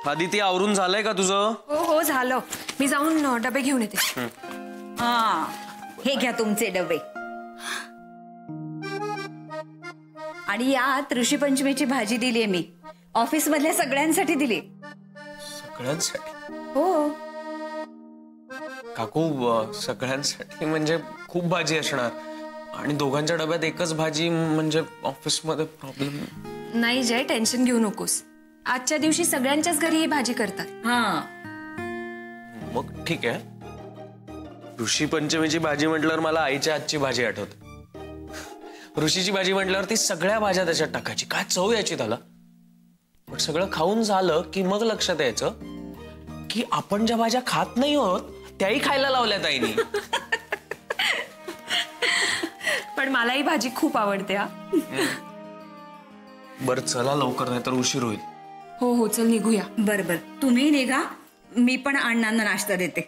आदिती आवरून झालंय का तुझं? हो हो झालं. मी जाऊन डबे घेऊन येते. हा, हे घ्या तुमचे डबे. आणि यात ऋषीपंचमीची भाजी दिलीये मी. ऑफिस मधल्या सगळ्यांसाठी दिली. सगळ्यांसाठी? हो काकू, सगळ्यांसाठी म्हणजे खूप भाजी असणार आणि दोघांच्या डब्यात एकच भाजी म्हणजे ऑफिस मध्ये प्रॉब्लेम. नाही जय, टेन्शन घेऊ नकोस. आजच्या दिवशी सगळ्यांच्याच घरी ही भाजी करतात. हा, मग ठीक आहे. ऋषी पंचमीची भाजी म्हटल्यावर मला आईच्या हातची भाजी आठवते. ऋषीची भाजी म्हटल्यावर ती सगळ्या भाज्या त्याच्यात टाकायची, काय चव यायची त्याला. पण सगळं खाऊन झालं की मग लक्षात यायचं की आपण ज्या भाज्या खात नाही आहोत त्याही खायला लावल्यात आईनी. पण मला ही भाजी खूप आवडते. हा बरं चला लवकर, नाही तर उशीर होईल. हो हो चल निघूया. बरं बरं, तुम्ही निघा. मी पण अण्णांना नाश्ता देते.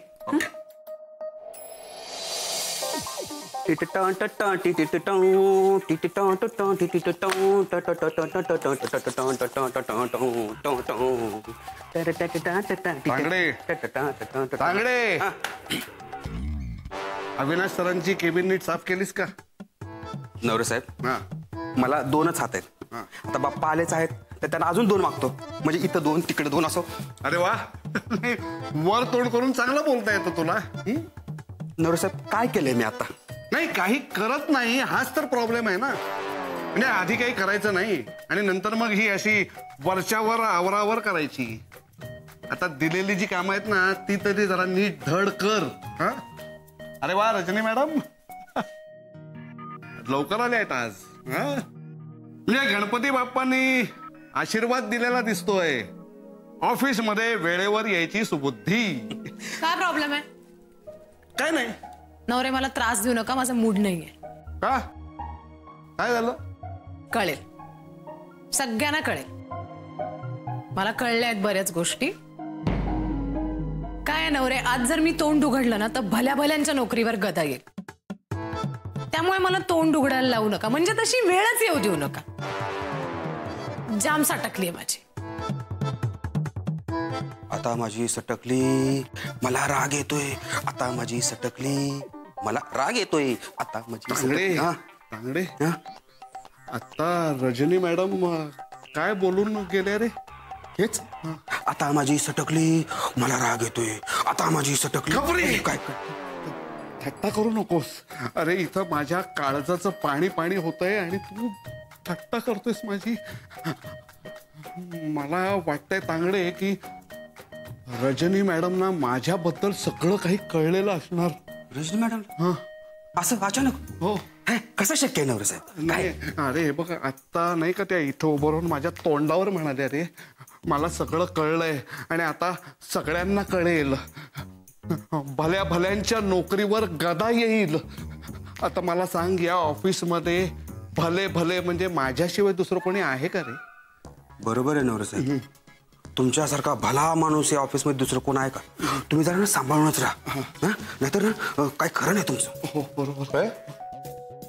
अविनाश सरांची केबिन नीट साफ केलीस का? नवरे साहेब, मला 2च हात आहेत. आता बाप्पा आलेच आहेत तर त्यांना अजून 2 मागतो, म्हणजे इथं 2 तिकडे 2 असो. अरे वा, वर तोड करून चांगलं बोलता येतं तुला. नवरे साहेब, काय केलंय मी आता? नाही, काही करत नाही, हाच तर प्रॉब्लेम आहे ना. म्हणजे आधी काही करायचं नाही आणि नंतर मग ही अशी वरच्यावर आवरावर करायची. आता दिलेली जी कामं आहेत ना ती तरी जरा नीट धड कर. हा, अरे वा रजनी मॅडम, लवकर आले आहेत आज. म्हणजे गणपती बाप्पांनी आशीर्वाद दिलेला दिसतोय. ऑफिस मध्ये वेळेवर यायची सुबुद्धी. काय प्रॉब्लेम आहे? काय नाही. नवरे मला त्रास देऊ नका, माझा मूड नाहीये. का? काय झालं? कळेल, सगळ्यांना कळेल. मला कळल्या आहेत बऱ्याच गोष्टी. काय नवरे, आज जर मी तोंड उघडलं ना तर भल्या भल्यांच्या नोकरीवर गदा येईल. त्यामुळे मला तोंड उघडायला लावू नका, म्हणजे तशी वेळच येऊ देऊ नका. जाम सटकलीये माझी. आता माझी सटकली, मला राग येतोय. आता माझी सटकली, मला राग येतोय. आता माझी तांगडे, आता रजनी मॅडम काय बोलून गेले रे? हेच, आता माझी सटकली, मला राग येतोय. आता माझी सटकली. काय थट्टा करू नकोस. अरे इथं माझ्या काळजाचं पाणी पाणी होतंय आणि तू थट्टा करतोयस माझी. मला वाटतंय तांगडे की रजनी मॅडम ना माझ्याबद्दल सगळं काही कळलेलं असणार. रजनी मॅडम? हा, असं अचानक? हो. कसं शक्य आहे नवरे साहेब? नाही, अरे बघ, आता नाही का त्या इथं उभं राहून माझ्या तोंडावर म्हणाले, अरे मला सगळं कळलंय आणि आता सगळ्यांना कळेल. भल्या भल्यांच्या नोकरीवर गदा येईल. आता मला सांग, या ऑफिसमध्ये भले भले म्हणजे माझ्याशिवाय दुसरं कोणी आहे का रे? बरोबर आहे नवरे साहेब, तुमच्यासारखा भला माणूस या ऑफिसमध्ये दुसरं कोण आहे का? तुम्ही जरा सांभाळूनच राहा, नाहीतर ना काय खरं नाही तुमचं. हो बरोबर आहे.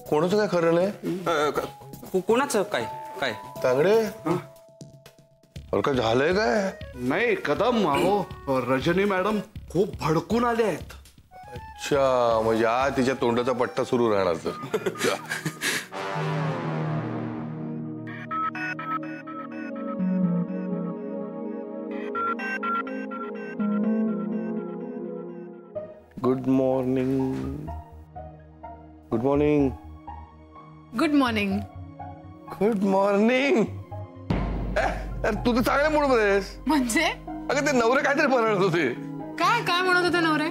कोणाचं काय खरं नाही? कोणाचं काय? काय तांगडे, काय झालंय काय? नाही कदम, अहो रजनी मॅडम खूप भडकून आले आहेत. अच्छा, म्हणजे आज तिच्या तोंडाचा पट्टा सुरू राहणार. तर good morning. Good morning. Good morning. Good morning. तू तर चांगल्या मूड मध्ये आहेस. म्हणजे? अगं ते नवरे काहीतरी बनवत होते. काय काय म्हणत होते नवरे?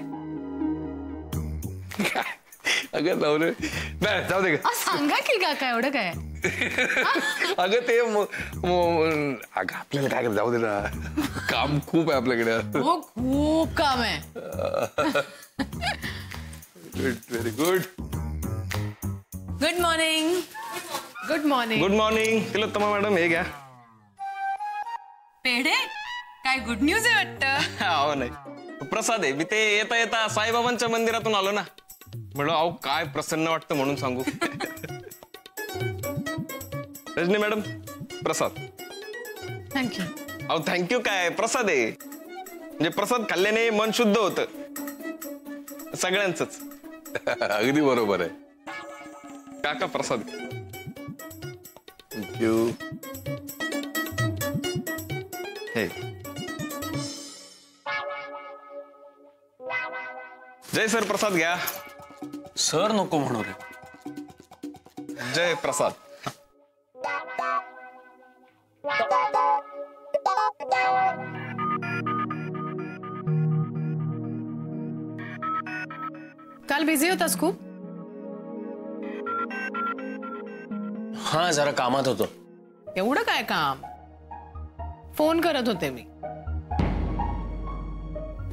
अगं नवरे नाही, जाऊ दे. सांगा की काय एवढं काय? अगं ते अगं आपल्याला काय जाऊ दे ना, काम खूप आहे आपल्याकडे. हो, खूप काम आहे. Good, very good. Good morning. Good morning. Good morning. Tilottama madam, हे घ्या. पेढे? काय गुड न्यूज आहे वाटतं? हो नाही, प्रसाद आहे. मी ते येता येता साईबाबांच्या मंदिरातून आलो ना, म्हणलं अहो काय प्रसन्न वाटतं म्हणून सांगू. रजनी मॅडम, प्रसाद. थँक्यू. अहो थँक्यू काय, प्रसाद आहे. म्हणजे प्रसाद खाल्ल्याने मन शुद्ध होतं सगळ्यांच. अगदी बरोबर आहे. काका प्रसाद. थँक्यू. हे जय सर प्रसाद घ्या. सर नको म्हणू रे. जय प्रसाद. काल बिझी होतास खूप? हा जरा कामात होतो. एवढं काय काम? फोन करत होते मी,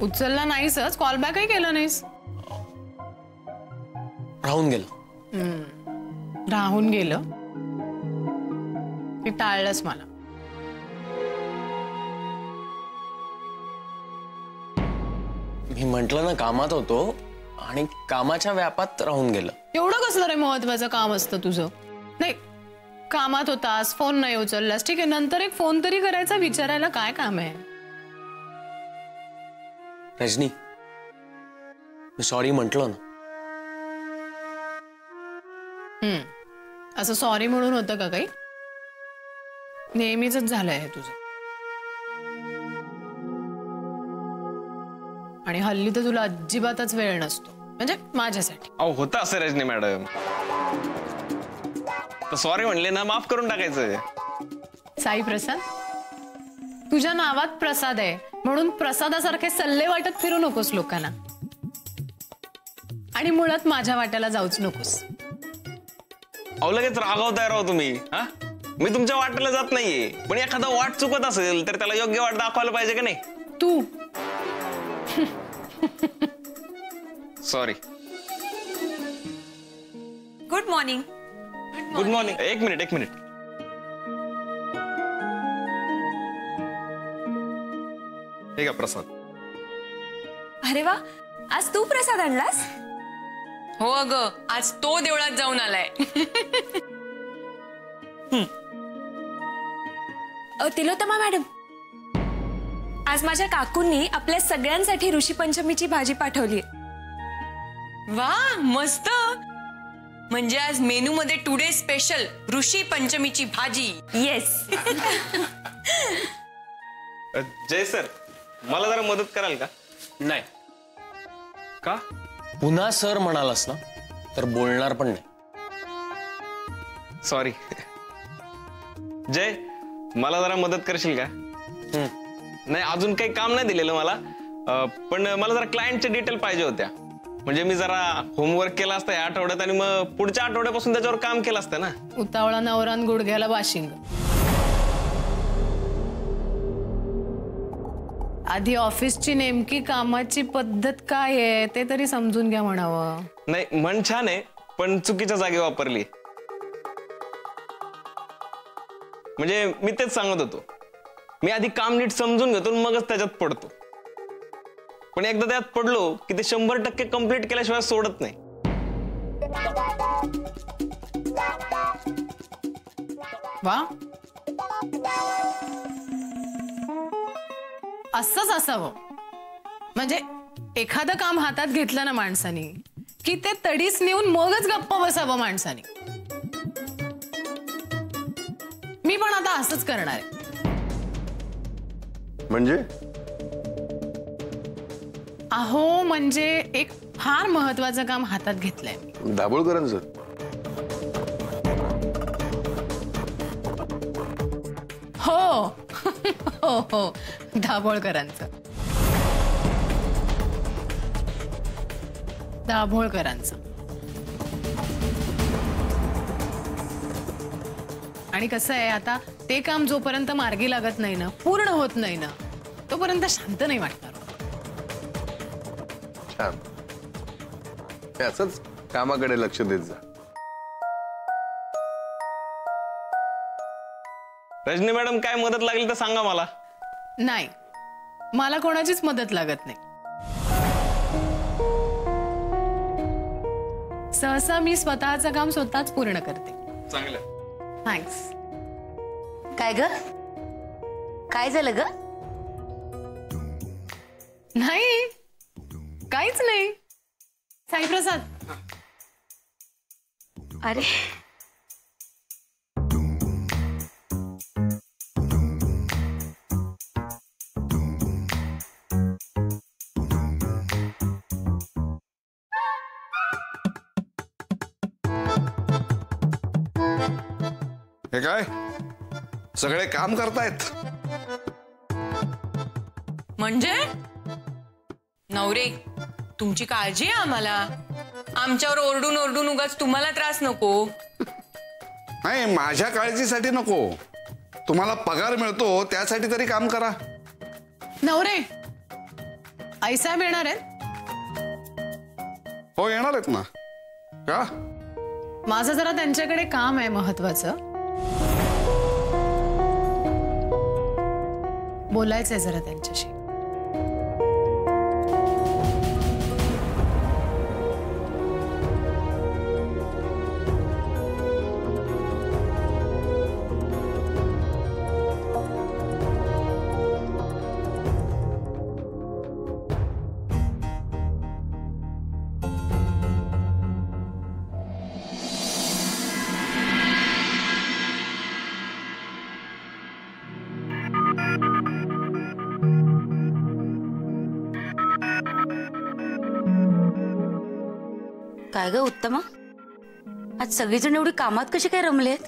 उचलला नाहीसच, कॉल बॅकही केला नाहीस. राहून गेलो. राहून गेलं की टाळलंच मला. मी म्हंटल ना कामात होतो आणि कामाच्या व्यापात राहून गेलं. एवढं कसलं रे महत्वाचं काम असतं तुझं? नाही, कामात होतास, फोन नाही उचललास, ठीक आहे, नंतर एक फोन तरी करायचा, विचारायला काय काम आहे? रजनी, मी सॉरी म्हंटलो ना. असं सॉरी म्हणून होतं का काही? नेहमीच झालंय हे तुझं. आणि हल्ली तर तुला अजिबातच वेळ नसतो, म्हणजे माझ्यासाठी. अहो होतं असं रजनी मॅडम. तर सॉरी म्हणले ना, माफ करून टाकायचं. साई प्रसाद, तुझ्या नावात प्रसाद आहे म्हणून प्रसादासारखे सल्ले वाटत फिरू नकोस लोकांना. आणि मुळात माझ्या वाट्याला जाऊच नकोस. अहो लगेच रागवताय राव तुम्ही. हा, मी तुमच्या वाटेला जात नाहीये, पण एखादा वाट चुकत असेल तर त्याला योग्य वाट दाखवायला पाहिजे का नाही? तू sorry. Good morning. Good morning. एक मिनिट. हे का प्रसाद. अरे वा, आज तू प्रसाद आणलास? हो अगं, आज तो देवळात जाऊन आलाय. तिलोत्तमा मॅडम, आज माझ्या काकूंनी आपल्या सगळ्यांसाठी ऋषी पंचमीची भाजी पाठवली. वा, मस्त. म्हणजे आज मेनू मध्ये टुडे स्पेशल ऋषी पंचमीची भाजी. येस. जय सर, मला जरा मदत कराल का? नाही. का? पुन्हा सर म्हणालास ना तर बोलणार पण नाही. सॉरी. जय, मला जरा मदत करशील का? नाही, अजून काही काम नाही दिलेलं मला, पण मला जरा क्लायंटच्या डिटेल पाहिजे होत्या. म्हणजे मी जरा होमवर्क केला असता या आठवड्यात आणि मग पुढच्या आठवड्यापासून त्याच्यावर काम केलं असतं ना. उतावळा नवरान गुडघ्याला बाशिंग. आधी ऑफिसची नेमकी कामाची पद्धत काय आहे ते तरी समजून घ्या म्हणावं. नाही, मन छान आहे पण चुकीच्या जागी वापरली. म्हणजे मी तेच सांगत होतो, मी आधी काम नीट समजून घेतो मगच त्याच्यात पडतो. पण एकदा त्यात पडलो की ते 100% कंप्लीट केल्याशिवाय सोडत नाही. वा, असंच असावं. म्हणजे एखादं काम हातात घेतलं ना माणसानी की ते तडीस नेऊन मगच गप्प बसावं माणसानी. मी पण आता असंच करणार आहे. म्हणजे अहो, म्हणजे एक फार महत्वाचं काम हातात घेतलंय मी. दाभोळकरांचं? हो हो हो, दाभोळकरांचं. आणि कसं आहे, आता ते काम जोपर्यंत मार्गी लागत नाही ना, पूर्ण होत नाही ना, तोपर्यंत शांत नाही वाटणार. छान. हे असंच कामाकडे लक्ष देत जा. रजनी मॅडम, काय मदत लागली तर सांगा मला. नाही, मला कोणाचीच मदत लागत नाही. सहसा मी स्वतःचं काम स्वतःच पूर्ण करते. चांगलं. थँक्स. काय ग, काय झालं ग? नाही, काहीच नाही. साईप्रसाद, अरे हे काय सगळे काम करतायत? म्हणजे नवरे, तुमची काळजी आहे आम्हाला. आमच्यावर ओरडून ओरडून उगाच तुम्हाला त्रास नको. नाही, माझ्या काळजीसाठी नको. तुम्हाला पगार मिळतो त्यासाठी तरी काम करा. नवरे, आईसाहेब येणार आहेत? हो, येणार आहेत ना. का? माझं जरा त्यांच्याकडे काम आहे महत्वाचं. बोलायचंय जरा त्यांच्याशी. काय ग उत्तमा, आज सगळीजण एवढी कामात कशी काय रमलेत?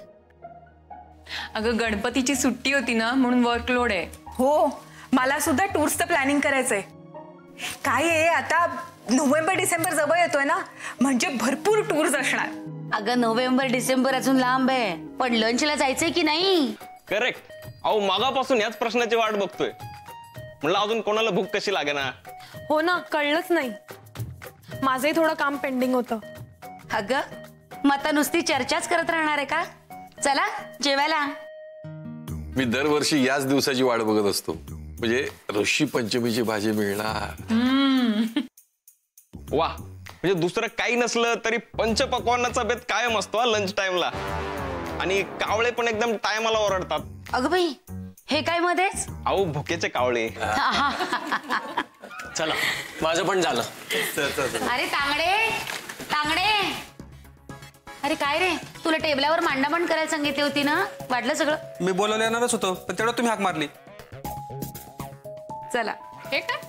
अगं गणपतीची सुट्टी होती ना, म्हणून वर्कलोड आहे. हो, मला सुद्धा टूर्सचं प्लॅनिंग करायचंय. काय आहे, आता नोव्हेंबर डिसेंबर जवळ येतोय ना, म्हणजे भरपूर टूर्स असणार. अगं नोव्हेंबर डिसेंबर अजून लांब आहे, पण लंचला जायचंय की नाही? करेक्ट. अहो, मागापासून याच प्रश्नाची वाट बघतोय. म्हणलं अजून कोणाला भूक कशी लागे ना. हो ना, कळलंच नाही. माझंही थोडं काम पेंडिंग होतं. अगं मग आता नुसती चर्चाच करत राहणार आहे का? चला जेवायला. मी दरवर्षी याच दिवसाची वाट बघत असतो, म्हणजे ऋषी पंचमीची भाजी मिळणार. वा, म्हणजे दुसरं काही नसलं तरी पंचपक्वान्नाचा बेत कायम असतो लंच टाइमला. आणि कावळे पण एकदम टायमाला ओरडतात. अगं बाई, हे काय मध्येच? अहो, भुकेचे कावळे. चला, माझं पण झालं. अरे तांगडे तांगडे, अरे काय रे, तुला टेबलावर मांडामांड करायला सांगितली होती ना, वाटलं सगळं? मी बोलायला येणारच होतो, पण तेवढं तुम्ही हाक मारली. चला. हे काय,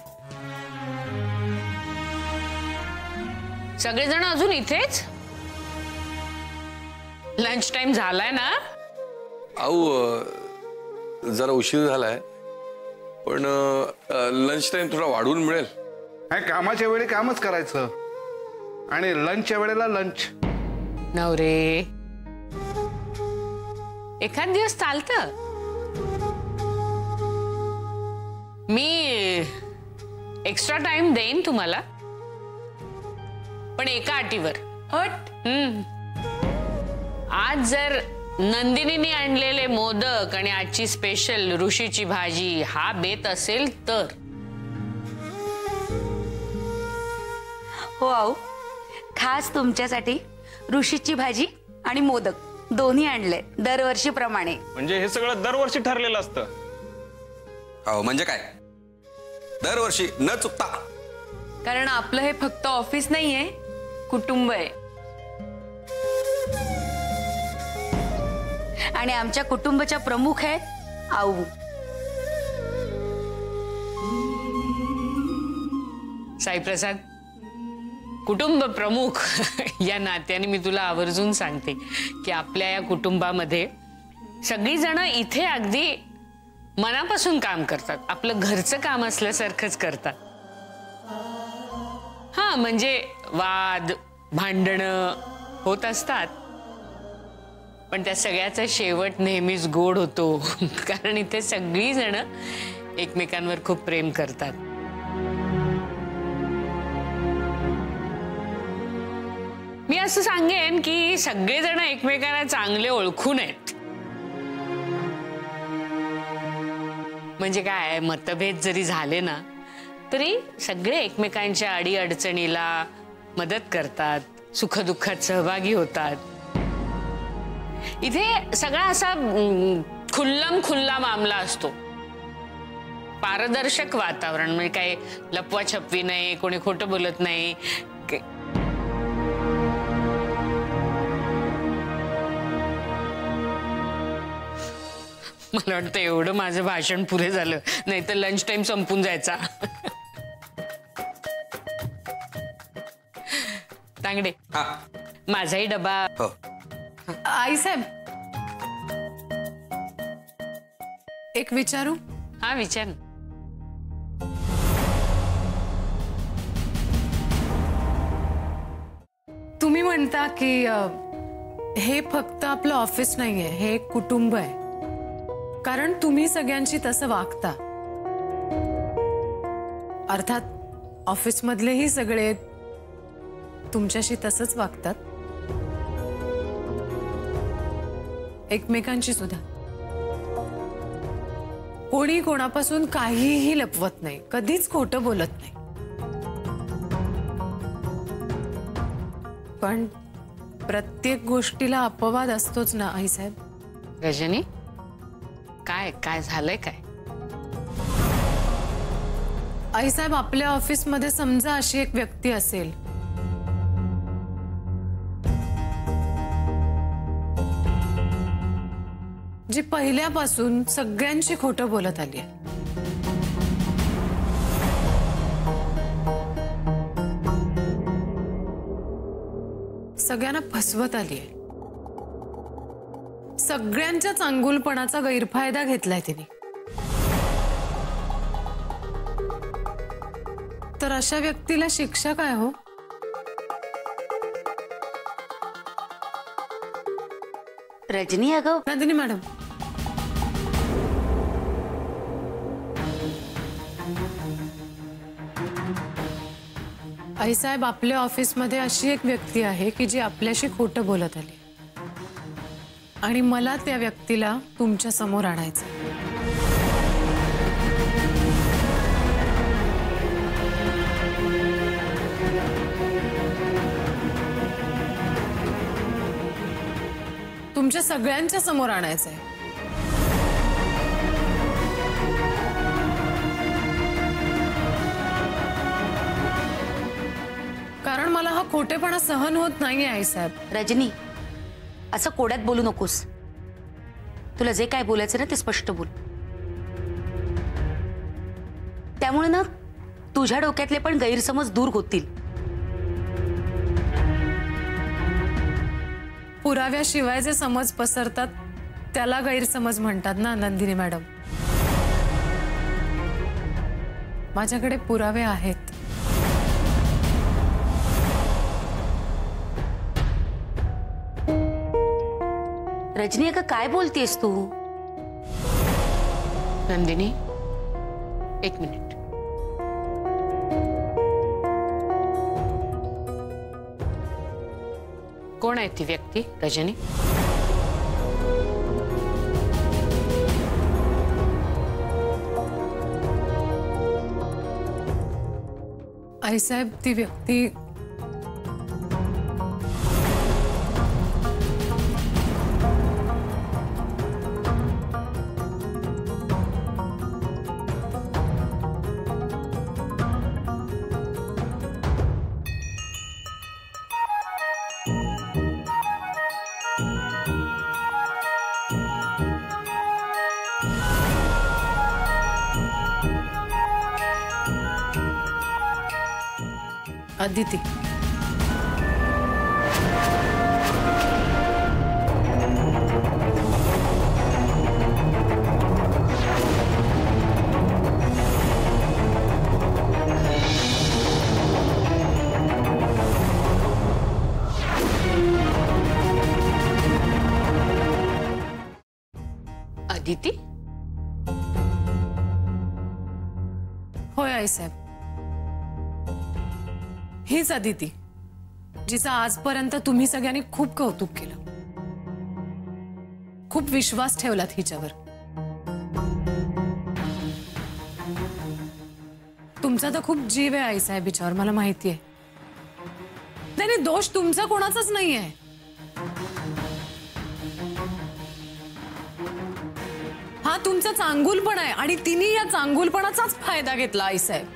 सगळेजण अजून इथेच? लंच टाइम झालाय ना? अहो, जरा उशीर झालाय, पण लंच टाइम थोडा वाढवून मिळेल. नाही, कामाच्या वेळी कामच करायचं आणि लंचच्या वेळेला लंच. नवरे, एखाद दिवस चालतं. मी एक्स्ट्रा टाइम देईन तुम्हाला, पण एका अटीवर. हट. आज जर नंदिनीने आणलेले मोदक आणि आजची स्पेशल ऋषीची भाजी हा बेत असेल तर. हो आऊ, खास तुमच्यासाठी ऋषीची भाजी आणि मोदक दोन्ही आणले दरवर्षीप्रमाणे. म्हणजे हे सगळं दरवर्षी ठरलेलं असतं. अहो म्हणजे काय, दरवर्षी न चुकता. कारण आपलं हे फक्त ऑफिस नाहीये, कुटुंब आहे. आणि आमच्या कुटुंबाच्या प्रमुख आहेत आऊ. साईप्रसाद, कुटुंब प्रमुख या नात्याने मी तुला आवर्जून सांगते की आपल्या या कुटुंबामध्ये सगळी जण इथे अगदी मनापासून काम करतात. आपलं घरचं काम असल्यासारखंच करतात. हा, म्हणजे वाद भांडणं होत असतात, पण त्या सगळ्याचा शेवट नेहमीच गोड होतो. कारण इथे सगळी जण एकमेकांवर खूप प्रेम करतात. मी असं सांगेन की सगळेजण एकमेकांना चांगले ओळखून आहेत. म्हणजे काय, मतभेद जरी झाले ना तरी सगळे एकमेकांच्या अडी अडचणीला मदत करतात, सुखदुःखात सहभागी होतात. इथे सगळा असा खुल्लम खुल्ला मामला असतो. पारदर्शक वातावरण, म्हणजे काय लपवा छपवी नाही, कोणी खोटं बोलत नाही. मला वाटतं एवढं माझं भाषण पुरे झालं, नाही तर लंच टाइम संपून जायचा. तांगडे, माझाही डबा. आई साहेब, एक विचारू? हा, विचार ना. तुम्ही म्हणता की हे फक्त आपलं ऑफिस नाहीये, हे एक कुटुंब आहे, कारण तुम्ही सगळ्यांशी तसं वागता. अर्थात ऑफिस मधलेही सगळे तुमच्याशी तसंच वागतात, एकमेकांशी सुद्धा. कोणी कोणापासून काहीही लपवत नाही, कधीच खोटं बोलत नाही. पण प्रत्येक गोष्टीला अपवाद असतोच ना आई साहेब. रजनी, काय काय झालंय काय? आई साहेब, आपल्या ऑफिसमध्ये समजा अशी एक व्यक्ती असेल जी पहिल्यापासून सगळ्यांशी खोटं बोलत आली आहे. सगळ्यांना फसवत आली आहे. सगळ्यांच्या चांगुलपणाचा गैरफायदा घेतलाय तिने. तर अशा व्यक्तीला शिक्षा काय हो? रजनी, अगं नंदिनी मॅडम, आई साहेब, आपल्या ऑफिसमध्ये अशी एक व्यक्ती आहे की जी आपल्याशी खोटं बोलत आली आणि मला त्या व्यक्तीला तुमच्या समोर आणायचं. तुमच्या सगळ्यांच्या समोर आणायचंय. कारण मला हा खोटेपणा सहन होत नाहीये आई साहेब. रजनी, असं कोड्यात बोलू नकोस. तुला जे काय बोलायचं ना ते स्पष्ट बोल. त्यामुळे ना तुझ्या डोक्यातले पण गैरसमज दूर होतील. पुराव्याशिवाय जे समज पसरतात त्याला गैरसमज म्हणतात ना नंदिनी मॅडम. माझ्याकडे पुरावे आहेत. रजनी, अगं काय बोलतेस तू? नंदिनी, एक मिनिट. कोण आहे ती व्यक्ती रजनी? आई साहेब, ती व्यक्ती अदिती. अदिती? होय आई साहेब, हीच अदिती जिचा आजपर्यंत तुम्ही सगळ्यांनी खूप कौतुक केलं, खूप विश्वास ठेवलात हिच्यावर. तुमचा तर खूप जीव आहे आई साहेब हिच्यावर, मला माहिती आहे. नाही, दोष तुमचा कोणाचाच नाही आहे. हा तुमचा चांगुलपणा आहे आणि तिने या चांगुलपणाचाच फायदा घेतला आईसाहेब.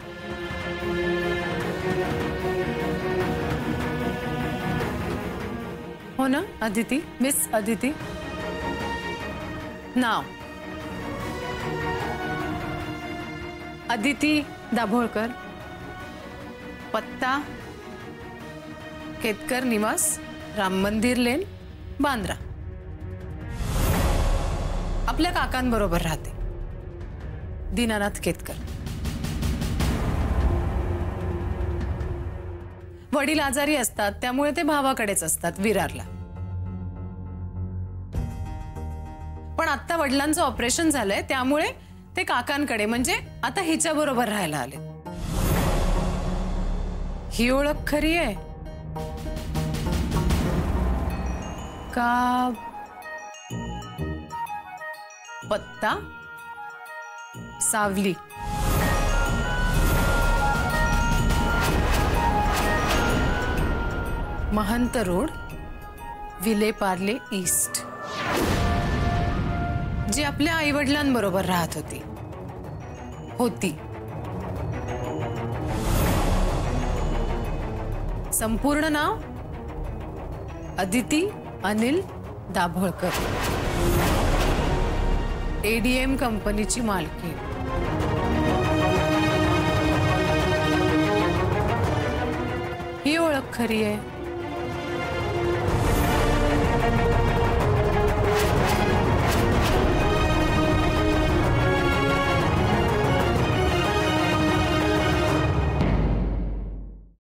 हो ना अदिती, मिस अदिती? नाव अदिती दाभोळकर, पत्ता केतकर निवास, राम मंदिर लेन, बांद्रा. आपल्या काकांबरोबर राहते, दीनानाथ केतकर. वडील आजारी असतात त्यामुळे ते भावाकडेच असतात विरारला. पण आता वडिलांचं ऑपरेशन झालंय त्यामुळे ते काकांकडे म्हणजे आता हिच्या बरोबर राहायला आले. ही ओळख खरी आहे का? पत्ता सावली, महंत रोड, विले पार्ले ईस्ट. जी आपल्या आई वडिलांबरोबर राहत होती. संपूर्ण नाव अदिती अनिल दाभोळकर, ADM कंपनीची मालकी. ही ओळख खरी आहे